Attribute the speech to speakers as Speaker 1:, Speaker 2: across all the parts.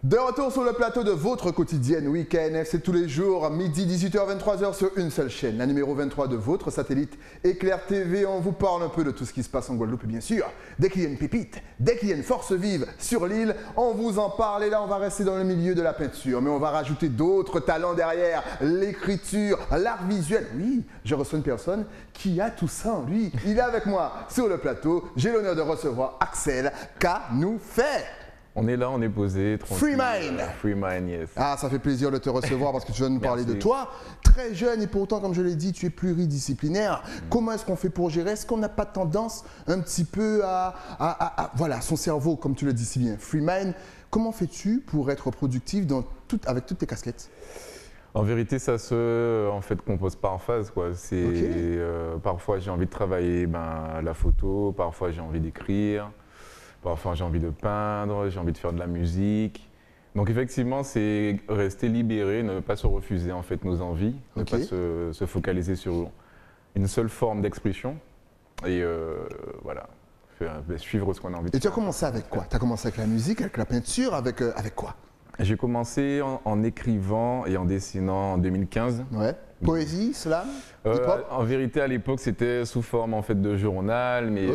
Speaker 1: De retour sur le plateau de votre quotidienne Week-end, c'est tous les jours, midi, 18h, 23h sur une seule chaîne, la numéro 23 de votre satellite Éclair TV. On vous parle un peu de tout ce qui se passe en Guadeloupe, et bien sûr, dès qu'il y a une pépite, dès qu'il y a une force vive sur l'île, on vous en parle. Et là, on va rester dans le milieu de la peinture, mais on va rajouter d'autres talents derrière, l'écriture, l'art visuel. Oui, je reçois une personne qui a tout ça en lui. Il est avec moi sur le plateau. J'ai l'honneur de recevoir Axel Canoufet.
Speaker 2: On est là, on est posé, tranquille.
Speaker 1: Free Mind.
Speaker 2: Free Mind, yes.
Speaker 1: Ah, ça fait plaisir de te recevoir parce que tu vas nous parler de
Speaker 2: Merci.
Speaker 1: toi. Très jeune et pourtant, comme je l'ai dit, tu es pluridisciplinaire. Comment est-ce qu'on fait pour gérer? Est-ce qu'on n'a pas tendance un petit peu voilà, son cerveau, comme tu le dis si bien, Free Mind. Comment fais-tu pour être productif avec toutes tes casquettes?
Speaker 2: En vérité, ça se compose par phase, quoi. C'est parfois j'ai envie de travailler la photo, parfois j'ai envie d'écrire, parfois j'ai envie de peindre, j'ai envie de faire de la musique. Donc effectivement, c'est rester libéré, ne pas se refuser en fait nos envies, ne pas se focaliser sur une seule forme d'expression et voilà, suivre ce qu'on a envie de faire.
Speaker 1: Et tu as commencé avec quoi? Tu as commencé avec la musique, avec la peinture, avec quoi?
Speaker 2: J'ai commencé en écrivant et en dessinant en 2015.
Speaker 1: Ouais. Poésie, slam, hip-hop?
Speaker 2: En vérité, à l'époque, c'était sous forme en fait de journal, mais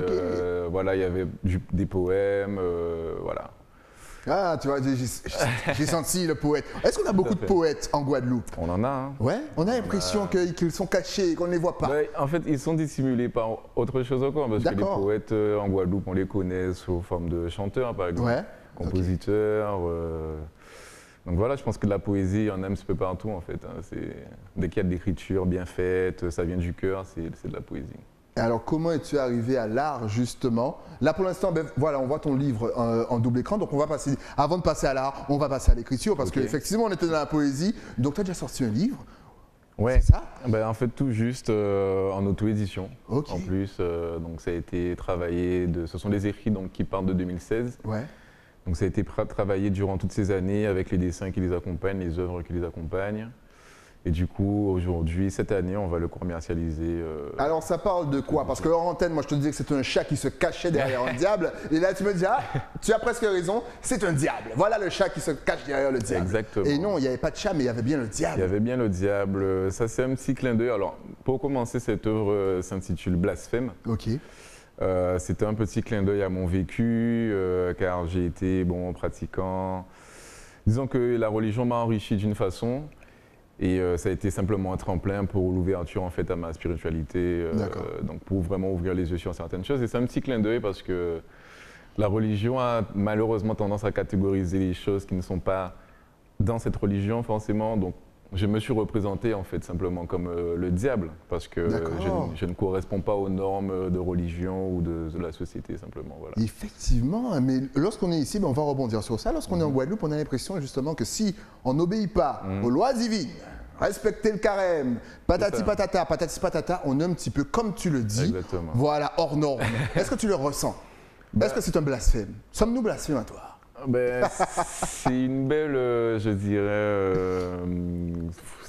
Speaker 2: voilà, il y avait des poèmes, voilà.
Speaker 1: Ah, tu vois, j'ai senti le poète. Est-ce qu'on a beaucoup de poètes en Guadeloupe?
Speaker 2: On en a, hein.
Speaker 1: Ouais, on a l'impression qu'ils sont cachés et qu'on ne les voit pas.
Speaker 2: Ouais, en fait, ils sont dissimulés par autre chose encore, parce que les poètes en Guadeloupe, on les connaît sous forme de chanteurs, par exemple, compositeurs. Donc voilà, je pense que la poésie, il y en a un petit peu partout en fait. Hein. Dès qu'il y a de l'écriture bien faite, ça vient du cœur, c'est de la poésie.
Speaker 1: Alors comment es-tu arrivé à l'art justement? Là pour l'instant, voilà, on voit ton livre en double écran, donc on va passer, avant de passer à l'art, on va passer à l'écriture parce qu'effectivement on était dans la poésie. Donc tu as déjà sorti un livre?
Speaker 2: Ouais,
Speaker 1: c'est ça?
Speaker 2: En fait tout juste en auto-édition. En plus, donc ça a été travaillé, ce sont des écrits donc, qui partent de 2016.
Speaker 1: Ouais.
Speaker 2: Donc ça a été travaillé durant toutes ces années avec les dessins qui les accompagnent, les œuvres qui les accompagnent. Et du coup, aujourd'hui, cette année, on va le commercialiser.
Speaker 1: Alors ça parle de quoi? Parce que hors antenne, moi je te disais que c'était un chat qui se cachait derrière un diable. Et là tu me dis, ah, tu as presque raison, c'est un diable. Voilà le chat qui se cache derrière le diable.
Speaker 2: Exactement.
Speaker 1: Et non, il n'y avait pas de chat, mais il y avait bien le diable.
Speaker 2: Il y avait bien le diable. Ça c'est un petit clin d'œil. Alors pour commencer, cette œuvre s'intitule Blasphème.
Speaker 1: Ok.
Speaker 2: C'était un petit clin d'œil à mon vécu, car j'ai été pratiquant. Disons que la religion m'a enrichi d'une façon, et ça a été simplement un tremplin pour l'ouverture en fait à ma spiritualité, donc pour vraiment ouvrir les yeux sur certaines choses. Et c'est un petit clin d'œil parce que la religion a malheureusement tendance à catégoriser les choses qui ne sont pas dans cette religion forcément. Donc je me suis représenté en fait simplement comme le diable parce que je ne corresponds pas aux normes de religion ou de la société simplement. Voilà.
Speaker 1: Effectivement, mais lorsqu'on est ici, on va rebondir sur ça. Lorsqu'on est en Guadeloupe, on a l'impression justement que si on n'obéit pas aux lois divines, respecter le carême, patati patata, patati patata, on est un petit peu, comme tu le dis, voilà, hors norme. Est-ce que tu le ressens? Est-ce que c'est un blasphème? Sommes-nous blasphématoires?
Speaker 2: C'est une belle, je dirais,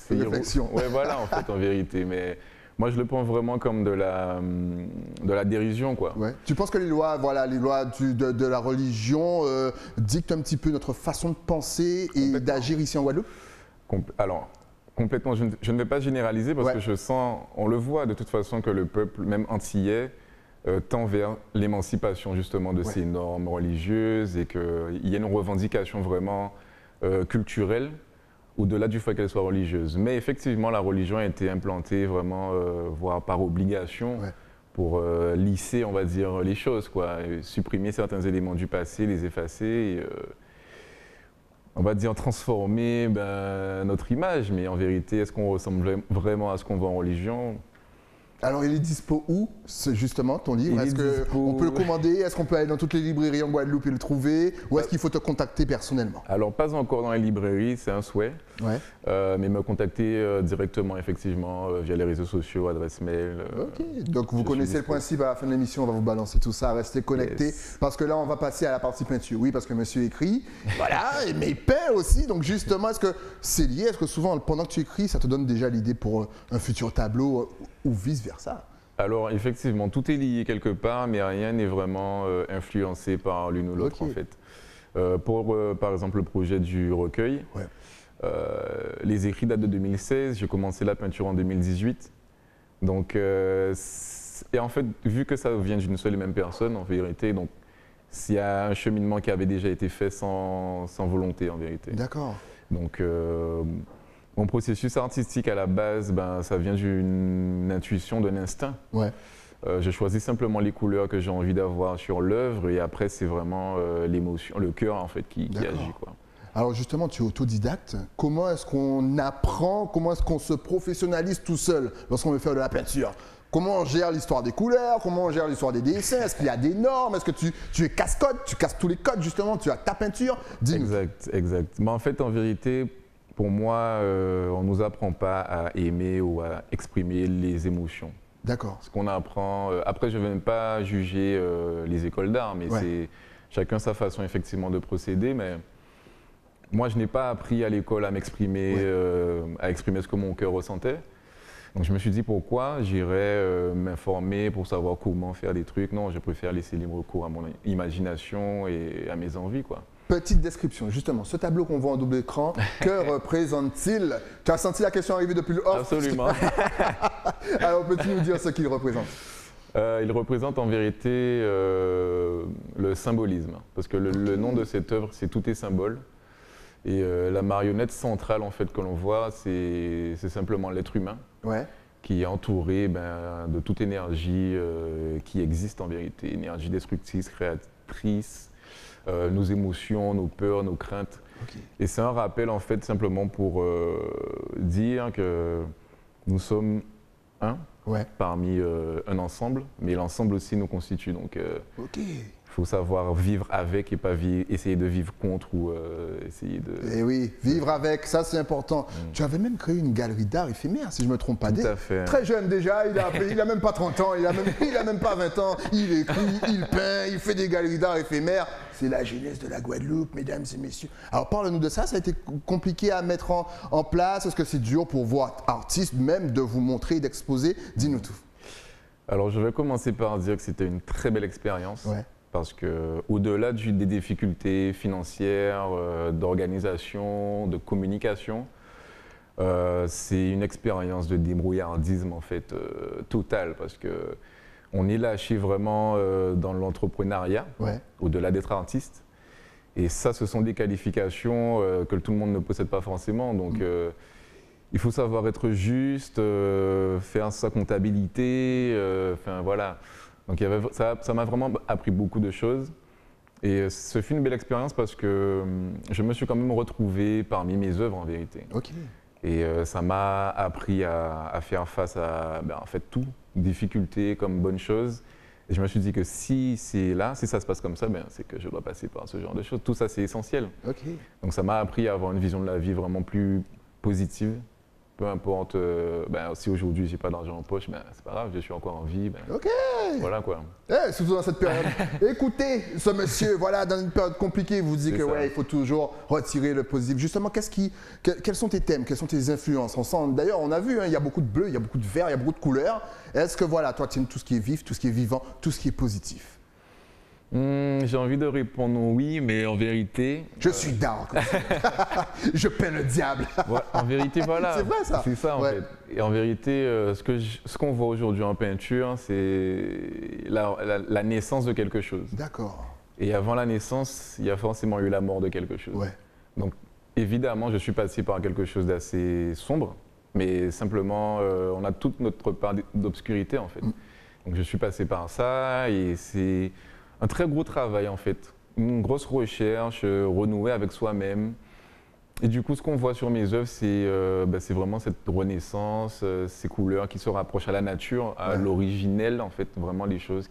Speaker 1: réflexion.
Speaker 2: Ouais, voilà, en fait, en vérité. Mais moi, je le prends vraiment comme de la dérision, quoi.
Speaker 1: Ouais. Tu penses que les lois, voilà, les lois de la religion dictent un petit peu notre façon de penser et d'agir ici en Guadeloupe?
Speaker 2: Alors, complètement. Je ne vais pas généraliser parce que je sens, on le voit de toute façon que le peuple, même antillais, tend vers l'émancipation justement de ces normes religieuses et qu'il y a une revendication vraiment culturelle au-delà du fait qu'elle soit religieuse. Mais effectivement, la religion a été implantée vraiment, voire par obligation, pour lisser, on va dire, les choses, quoi, et supprimer certains éléments du passé, les effacer, et, on va dire transformer notre image. Mais en vérité, est-ce qu'on ressemble vraiment à ce qu'on voit en religion ?
Speaker 1: Alors, il est dispo où, justement, ton livre? Est-ce qu'on peut le commander? Est-ce qu'on peut aller dans toutes les librairies en Guadeloupe et le trouver? Ou est-ce qu'il faut te contacter personnellement?
Speaker 2: Alors, pas encore dans les librairies, c'est un souhait. Mais me contacter directement, effectivement, via les réseaux sociaux, adresse mail.
Speaker 1: Ok, donc vous connaissez le principe. À la fin de l'émission, on va vous balancer tout ça. Restez connectés. Parce que là, on va passer à la partie peinture. Oui, parce que monsieur écrit. Voilà, mais il peint aussi. Donc, justement, est-ce que c'est lié? Est-ce que souvent, pendant que tu écris, ça te donne déjà l'idée pour un futur tableau ou vice-versa?
Speaker 2: Alors effectivement, tout est lié quelque part, mais rien n'est vraiment influencé par l'une ou l'autre en fait. Par exemple, le projet du recueil,
Speaker 1: Ouais.
Speaker 2: les écrits datent de 2016, j'ai commencé la peinture en 2018. Donc, et en fait, vu que ça vient d'une seule et même personne, en vérité, donc s'il y a un cheminement qui avait déjà été fait sans volonté, en vérité.
Speaker 1: D'accord.
Speaker 2: Donc, mon processus artistique à la base, ben, ça vient d'une intuition, d'un instinct.
Speaker 1: Ouais.
Speaker 2: Je choisis simplement les couleurs que j'ai envie d'avoir sur l'œuvre et après, c'est vraiment l'émotion, le cœur en fait qui agit, quoi.
Speaker 1: Alors justement, tu es autodidacte. Comment est-ce qu'on apprend, comment est-ce qu'on se professionnalise tout seul lorsqu'on veut faire de la peinture? Comment on gère l'histoire des couleurs? Comment on gère l'histoire des dessins? Est-ce qu'il y a des normes? Est-ce que tu es casse-code? Tu casses tous les codes justement? Tu as ta peinture? Dis-nous.
Speaker 2: Exact. Mais en fait, en vérité, pour moi, on ne nous apprend pas à aimer ou à exprimer les émotions.
Speaker 1: D'accord.
Speaker 2: Ce qu'on apprend, après je ne vais même pas juger les écoles d'art, mais c'est chacun sa façon effectivement de procéder. Mais moi, je n'ai pas appris à l'école à m'exprimer, à exprimer ce que mon cœur ressentait. Donc je me suis dit pourquoi j'irais m'informer pour savoir comment faire des trucs. Non, je préfère laisser libre cours à mon imagination et à mes envies, quoi.
Speaker 1: Petite description, justement, ce tableau qu'on voit en double écran, que représente-t-il? Tu as senti la question arriver depuis le off?
Speaker 2: Absolument.
Speaker 1: Alors peux-tu nous dire ce qu'il représente?
Speaker 2: Il représente en vérité le symbolisme, parce que le nom de cette œuvre, c'est Tout est symbole. Et la marionnette centrale en fait que l'on voit, c'est simplement l'être humain qui est entouré de toute énergie qui existe en vérité, énergie destructrice, créatrice, nos émotions, nos peurs, nos craintes. Et c'est un rappel en fait simplement pour dire que nous sommes un parmi un ensemble, mais l'ensemble aussi nous constitue. Donc il faut savoir vivre avec et pas essayer de vivre contre ou essayer de...
Speaker 1: Eh oui, vivre avec, ça c'est important. Tu avais même créé une galerie d'art éphémère, si je ne me trompe pas.
Speaker 2: Tout à fait.
Speaker 1: Très jeune déjà, il n'a même pas 30 ans, il n'a même pas 20 ans. Il écrit, il peint, il fait des galeries d'art éphémères. C'est la jeunesse de la Guadeloupe, mesdames et messieurs. Alors parle-nous de ça, ça a été compliqué à mettre en place? Est-ce que c'est dur pour vous, artistes, même de vous montrer, d'exposer? Dis-nous tout.
Speaker 2: Alors je vais commencer par dire que c'était une très belle expérience. Parce qu'au-delà des difficultés financières, d'organisation, de communication, c'est une expérience de débrouillardisme en fait totale parce qu'on est lâché vraiment dans l'entrepreneuriat, au-delà d'être artiste. Et ça, ce sont des qualifications que tout le monde ne possède pas forcément. Donc il faut savoir être juste, faire sa comptabilité, enfin voilà. Donc ça m'a vraiment appris beaucoup de choses et ce fut une belle expérience parce que je me suis quand même retrouvé parmi mes œuvres en vérité. Et ça m'a appris à faire face à en fait tout, difficultés comme bonnes choses. Et je me suis dit que si c'est là, si ça se passe comme ça, c'est que je dois passer par ce genre de choses. Tout ça c'est essentiel. Donc ça m'a appris à avoir une vision de la vie vraiment plus positive. Peu importe, si aujourd'hui j'ai pas d'argent en poche, c'est pas grave, je suis encore en vie. Voilà quoi.
Speaker 1: Surtout dans cette période. Écoutez, ce monsieur, voilà, dans une période compliquée, vous dit que il faut toujours retirer le positif. Justement, quels sont tes thèmes, quelles sont tes influences? D'ailleurs, on a vu, il y a beaucoup de bleu, il y a beaucoup de vert, il y a beaucoup de couleurs. Est-ce que voilà, toi, tu aimes tout ce qui est vif, tout ce qui est vivant, tout ce qui est positif?
Speaker 2: J'ai envie de répondre oui, mais en vérité...
Speaker 1: Je suis dark. Je peins le diable.
Speaker 2: En vérité, voilà.
Speaker 1: C'est vrai ça.
Speaker 2: C'est ça en fait. Et en vérité, ce qu'on voit aujourd'hui en peinture, c'est la naissance de quelque chose.
Speaker 1: D'accord.
Speaker 2: Et avant la naissance, il y a forcément eu la mort de quelque chose. Donc évidemment, je suis passé par quelque chose d'assez sombre, mais simplement, on a toute notre part d'obscurité en fait. Donc je suis passé par ça et c'est... un très gros travail en fait, une grosse recherche, renouer avec soi-même. Et du coup, ce qu'on voit sur mes œuvres, c'est vraiment cette renaissance, ces couleurs qui se rapprochent à la nature, à l'originel en fait, vraiment les choses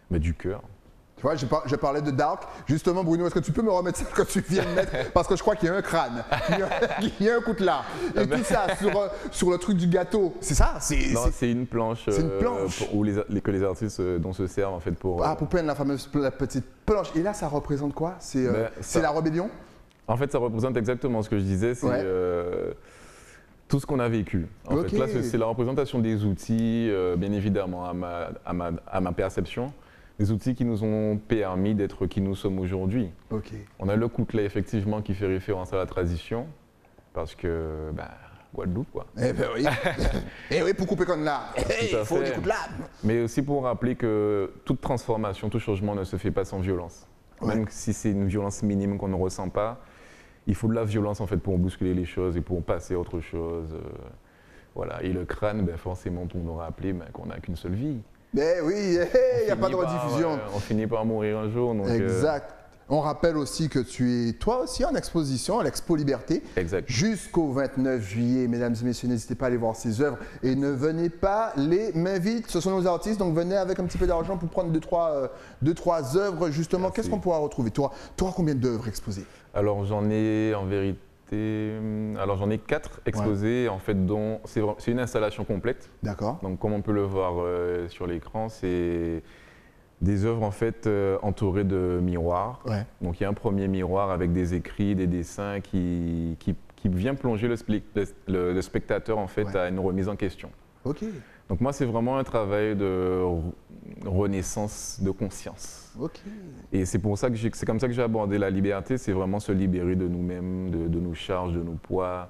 Speaker 2: du cœur.
Speaker 1: Tu vois, je parlais de dark. Justement, Bruno, est-ce que tu peux me remettre ça que tu viens de mettre? Parce que je crois qu'il y a un crâne, il y a un coutelas. Et tout ça sur le truc du gâteau. C'est ça?
Speaker 2: Non, c'est une planche, que les artistes dont se servent en fait pour...
Speaker 1: pour peindre la petite planche. Et là, ça représente quoi? C'est la rébellion?
Speaker 2: En fait, ça représente exactement ce que je disais. C'est tout ce qu'on a vécu. En fait, là, c'est la représentation des outils, bien évidemment, à ma perception. des outils qui nous ont permis d'être qui nous sommes aujourd'hui.
Speaker 1: Okay.
Speaker 2: On a le couplet effectivement qui fait référence à la tradition, parce que Guadeloupe quoi.
Speaker 1: Eh ben oui. Eh oui, pour couper comme là. Il faut des coups de lame.
Speaker 2: Mais aussi pour rappeler que toute transformation, tout changement ne se fait pas sans violence. Ouais. Même si c'est une violence minime qu'on ne ressent pas, il faut de la violence en fait pour bousculer les choses et pour passer à autre chose. Voilà. Et le crâne, forcément pour nous rappeler qu'on n'a qu'une seule vie.
Speaker 1: Eh oui, il n'y a pas de rediffusion.
Speaker 2: On finit par mourir un jour. Donc,
Speaker 1: exact. On rappelle aussi que tu es toi aussi en exposition à l'Expo Liberté jusqu'au 29 juillet. Mesdames et messieurs, n'hésitez pas à aller voir ces œuvres et ne venez pas les mains vides. Ce sont nos artistes, donc venez avec un petit peu d'argent pour prendre deux, trois œuvres justement. Qu'est-ce qu'on pourra retrouver? Toi, combien d'œuvres exposées?
Speaker 2: Alors j'en ai en vérité, j'en ai 4 exposés en fait, dont c'est une installation complète.
Speaker 1: D'accord.
Speaker 2: Donc comme on peut le voir sur l'écran, c'est des œuvres en fait entourées de miroirs.
Speaker 1: Ouais.
Speaker 2: Donc il y a un premier miroir avec des écrits, des dessins qui vient plonger le spectateur en fait à une remise en question.
Speaker 1: Ok.
Speaker 2: Donc moi c'est vraiment un travail de renaissance de conscience.
Speaker 1: Ok.
Speaker 2: Et c'est pour ça que c'est comme ça que j'ai abordé la liberté, c'est vraiment se libérer de nous-mêmes, de nos charges, de nos poids,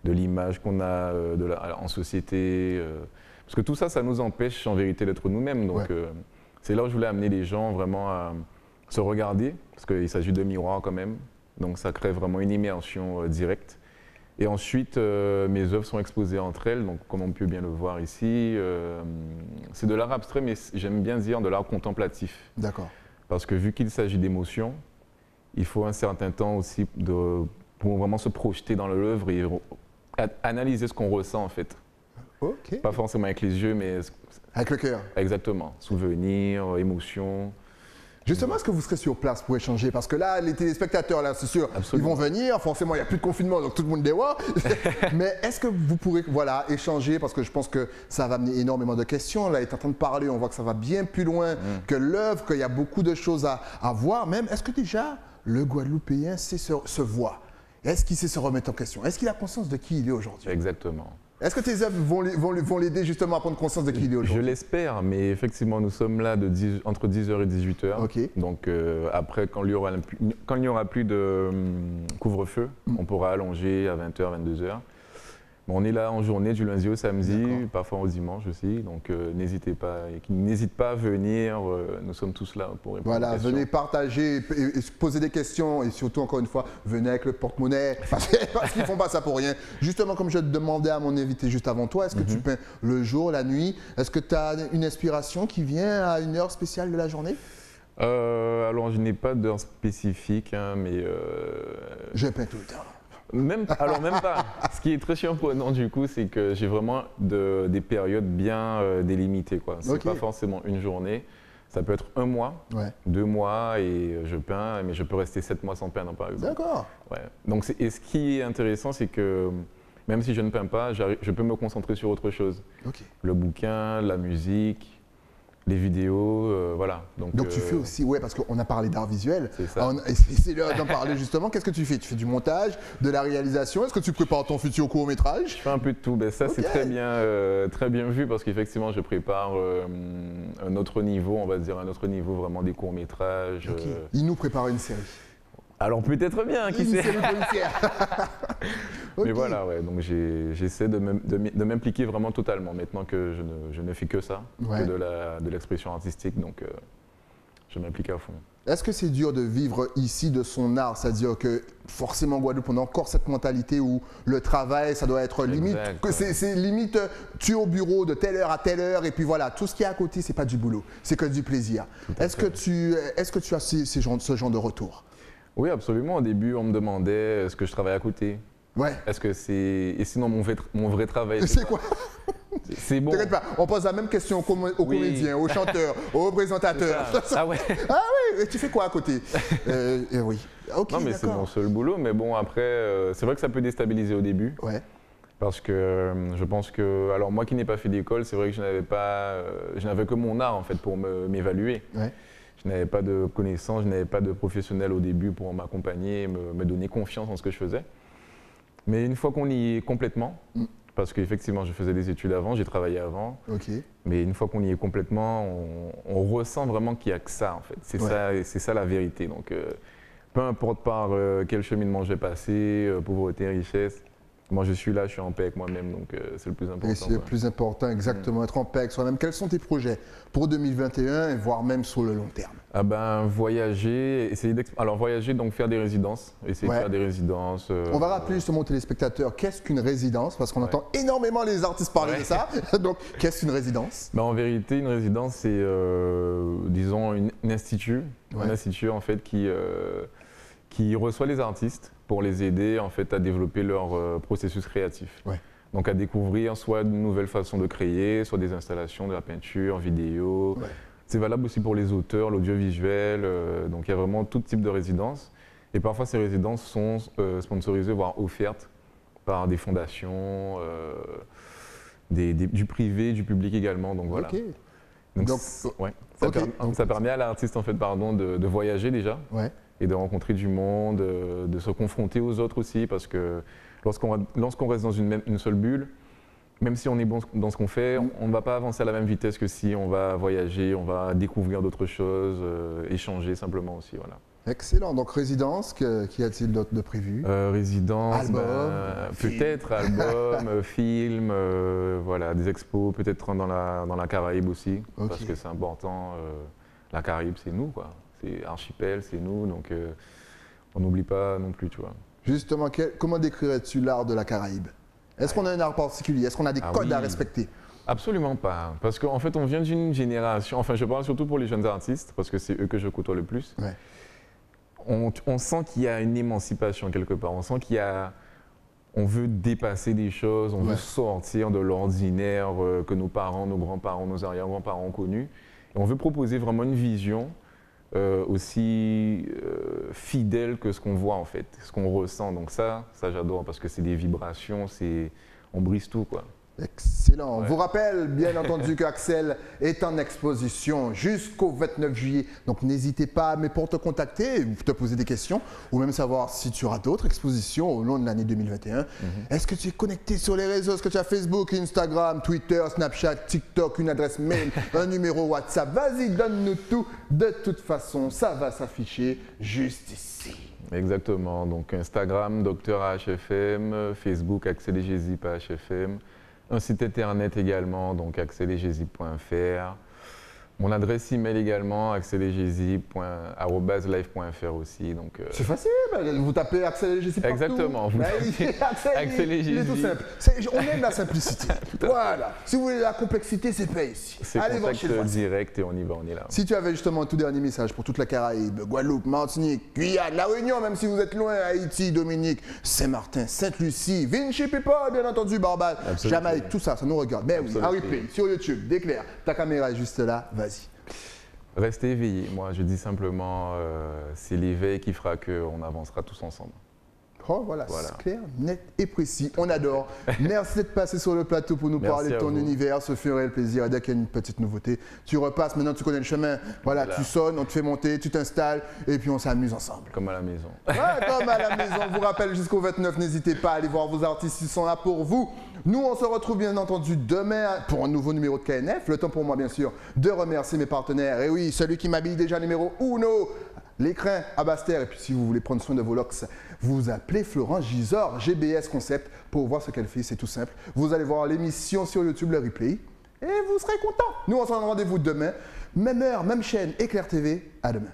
Speaker 2: de l'image qu'on a en société. Parce que tout ça, ça nous empêche en vérité d'être nous-mêmes. Donc c'est là où je voulais amener les gens vraiment à se regarder, parce qu'il s'agit de miroirs quand même. Donc ça crée vraiment une immersion directe. Et ensuite, mes œuvres sont exposées entre elles, donc comme on peut bien le voir ici. C'est de l'art abstrait, mais j'aime bien dire de l'art contemplatif.
Speaker 1: D'accord.
Speaker 2: Parce que vu qu'il s'agit d'émotions, il faut un certain temps aussi pour vraiment se projeter dans l'œuvre et analyser ce qu'on ressent en fait.
Speaker 1: Ok.
Speaker 2: Pas forcément avec les yeux, mais
Speaker 1: avec le cœur.
Speaker 2: Exactement. Souvenirs, émotions.
Speaker 1: Justement, est-ce que vous serez sur place pour échanger? Parce que là, les téléspectateurs, là, c'est sûr, ils vont venir. Forcément, il n'y a plus de confinement, donc tout le monde les voit. Mais est-ce que vous pourrez échanger? Parce que je pense que ça va amener énormément de questions. Là, il est en train de parler, on voit que ça va bien plus loin que l'œuvre, qu'il y a beaucoup de choses à voir. Même, est-ce que déjà, le Guadeloupéen sait se voir? Est-ce qu'il sait se remettre en question? Est-ce qu'il a conscience de qui il est aujourd'hui?
Speaker 2: Exactement.
Speaker 1: Est-ce que tes œuvres vont l'aider justement à prendre conscience de qui il est aujourd'hui?
Speaker 2: Je l'espère, mais effectivement, nous sommes là entre 10h et 18h.
Speaker 1: Okay.
Speaker 2: Donc après, quand il n'y aura plus de couvre-feu, on pourra allonger à 20h, 22h. Bon, on est là en journée du lundi au samedi, parfois au dimanche aussi, donc n'hésitez pas à venir, nous sommes tous là pour répondre aux questions.
Speaker 1: Venez partager et poser des questions et surtout encore une fois, venez avec le porte-monnaie parce qu'ils ne font pas ça pour rien. Justement, comme je te demandais à mon invité juste avant toi, est-ce que tu peins le jour, la nuit? Est-ce que tu as une inspiration qui vient à une heure spéciale de la journée?
Speaker 2: Alors je n'ai pas d'heure spécifique, mais…
Speaker 1: Je peins tout le temps.
Speaker 2: Même pas. Ce qui est très surprenant du coup, c'est que j'ai vraiment des périodes bien délimitées. Ce n'est pas forcément une journée. Ça peut être un mois, 2 mois et je peins, mais je peux rester 7 mois sans peindre par exemple.
Speaker 1: D'accord.
Speaker 2: Ouais. Donc, et ce qui est intéressant, c'est que même si je ne peins pas, je peux me concentrer sur autre chose. Le bouquin, la musique, les vidéos, voilà. Donc
Speaker 1: tu fais aussi, parce qu'on a parlé d'art visuel.
Speaker 2: C'est ça.
Speaker 1: C'est l'heure d'en parler justement. Qu'est-ce que tu fais? Tu fais du montage, de la réalisation? Est-ce que tu prépares ton futur court-métrage?
Speaker 2: Je fais un peu de tout. Ça, c'est très bien vu parce qu'effectivement, je prépare un autre niveau, on va dire, un autre niveau vraiment des courts-métrages.
Speaker 1: Il nous prépare une série.
Speaker 2: Alors peut-être bien, qui sait.
Speaker 1: Une série policière.
Speaker 2: Mais voilà, donc j'essaie de m'impliquer vraiment totalement maintenant que je ne fais que ça, que de l'expression artistique, donc je m'implique à fond.
Speaker 1: Est-ce que c'est dur de vivre ici de son art? C'est-à-dire que forcément, Guadeloupe, on a encore cette mentalité où le travail, ça doit être limite. C'est limite, tu es au bureau de telle heure à telle heure, et puis voilà, tout ce qui est à côté, c'est pas du boulot, c'est que du plaisir. Est-ce que tu as ce genre de retour?
Speaker 2: Oui, absolument. Au début, on me demandait est-ce que je travaille à côté. Est-ce que c'est… Et sinon, mon vrai travail,
Speaker 1: c'est quoi?
Speaker 2: C'est bon.
Speaker 1: T'inquiète pas, on pose la même question aux comédiens, aux chanteurs, aux présentateurs.
Speaker 2: Ah ouais.
Speaker 1: Ah oui, et tu fais quoi à côté? Oui.
Speaker 2: Non, mais c'est mon seul boulot. Mais bon, après, c'est vrai que ça peut déstabiliser au début. Parce que je pense que… Alors moi qui n'ai pas fait d'école, c'est vrai que je n'avais que mon art en fait pour m'évaluer. Je n'avais pas de connaissances, je n'avais pas de professionnel au début pour m'accompagner, me donner confiance en ce que je faisais. Mais une fois qu'on y est complètement, parce qu'effectivement, je faisais des études avant, j'ai travaillé avant. Mais une fois qu'on y est complètement, on ressent vraiment qu'il n'y a que ça, en fait. C'est ça la vérité. Donc, peu importe par quel cheminement j'ai passé, pauvreté, richesse, moi je suis là, je suis en paix avec moi-même, donc c'est le plus important.
Speaker 1: Et c'est le plus important, exactement, être en paix avec soi-même. Quels sont tes projets pour 2021 et voire même sur le long terme?
Speaker 2: Ah ben, voyager, alors voyager, donc faire des résidences, essayer de faire des résidences.
Speaker 1: On va rappeler justement aux téléspectateurs, qu'est-ce qu'une résidence? Parce qu'on entend énormément les artistes parler de ça. Donc, qu'est-ce qu'une résidence?
Speaker 2: Ben, en vérité, une résidence, c'est, disons, un institut en fait, qui reçoit les artistes pour les aider en fait, à développer leur processus créatif. Donc à découvrir soit de nouvelles façons de créer, soit des installations, de la peinture, vidéo. C'est valable aussi pour les auteurs, l'audiovisuel. Donc il y a vraiment tout type de résidences. Et parfois ces résidences sont sponsorisées, voire offertes par des fondations, du privé, du public également. Donc voilà. Donc, ça permet à l'artiste en fait, de voyager déjà. Et de rencontrer du monde, de se confronter aux autres aussi, parce que lorsqu'on reste dans une seule bulle, même si on est bon dans ce qu'on fait, on ne va pas avancer à la même vitesse que si on va voyager, on va découvrir d'autres choses, échanger simplement aussi. Voilà.
Speaker 1: Excellent. Donc résidence, qu'y a-t-il d'autre de prévu?
Speaker 2: Résidence,
Speaker 1: album,
Speaker 2: peut-être album, film, voilà, des expos, peut-être dans la Caraïbe aussi, parce que c'est important. La Caraïbe, c'est nous, quoi. C'est archipel, c'est nous, donc on n'oublie pas non plus, tu vois.
Speaker 1: Justement, comment décrirais-tu l'art de la Caraïbe? Est-ce qu'on a un art particulier? Est-ce qu'on a des codes à respecter?
Speaker 2: Absolument pas, parce qu'en fait, on vient d'une génération, enfin je parle surtout pour les jeunes artistes, parce que c'est eux que je côtoie le plus. On sent qu'il y a une émancipation quelque part, on sent on veut dépasser des choses, on veut sortir de l'ordinaire que nos parents, nos grands-parents, nos arrière-grands-parents ont connu. Et on veut proposer vraiment une vision aussi fidèle que ce qu'on voit en fait, ce qu'on ressent. Donc ça j'adore parce que c'est des vibrations, on brise tout, quoi.
Speaker 1: Excellent. On vous rappelle bien entendu qu'Axel est en exposition jusqu'au 29 juillet. Donc n'hésitez pas, mais pour te contacter, te poser des questions ou même savoir si tu auras d'autres expositions au long de l'année 2021. Est-ce que tu es connecté sur les réseaux? Est-ce que tu as Facebook, Instagram, Twitter, Snapchat, TikTok, une adresse mail, un numéro WhatsApp? Vas-y, donne-nous tout. De toute façon, ça va s'afficher juste ici.
Speaker 2: Exactement. Donc Instagram, Dr AHFM, Facebook, Axel et Jézip AHFM. Un site internet également, donc axelegezip.fr. Mon adresse email également, axelegezip@live.fr aussi.
Speaker 1: C'est facile, vous tapez axelegezip partout.
Speaker 2: Exactement.
Speaker 1: Axel, il est tout simple. On aime la simplicité. Voilà. Si vous voulez la complexité, c'est pas ici.
Speaker 2: C'est contact direct et on y va, on est là.
Speaker 1: Si tu avais justement un tout dernier message pour toute la Caraïbe, Guadeloupe, Martinique, Guyane, La Réunion, même si vous êtes loin, Haïti, Dominique, Saint-Martin, Sainte-Lucie, Vinci People, bien entendu, Barbade, Jamaïque, tout ça, ça nous regarde. Mais oui, Harry P, sur YouTube, déclare, ta caméra est juste là, vas-y.
Speaker 2: Restez éveillés. Moi, je dis simplement, c'est l'éveil qui fera qu'on avancera tous ensemble.
Speaker 1: Oh, voilà. C'est clair, net et précis. On adore. Merci d'être passé sur le plateau pour nous parler de ton univers. Ce fut un réel plaisir. Et dès qu'il y a une petite nouveauté, tu repasses. Maintenant, tu connais le chemin. Voilà, tu sonnes, on te fait monter, tu t'installes et puis on s'amuse ensemble.
Speaker 2: Comme à la maison.
Speaker 1: Comme à la maison. On vous rappelle jusqu'au 29, n'hésitez pas à aller voir vos artistes, ils sont là pour vous. Nous, on se retrouve bien entendu demain pour un nouveau numéro de KNF. Le temps pour moi, bien sûr, de remercier mes partenaires. Et oui, celui qui m'habille déjà numéro 1, l'écrin à Basse-Terre. Et puis, si vous voulez prendre soin de vos locks, vous appelez Florent Gisors, GBS Concept, pour voir ce qu'elle fait. C'est tout simple. Vous allez voir l'émission sur YouTube, le replay, et vous serez content. Nous, on se donne rendez-vous demain. Même heure, même chaîne, Éclair TV. À demain.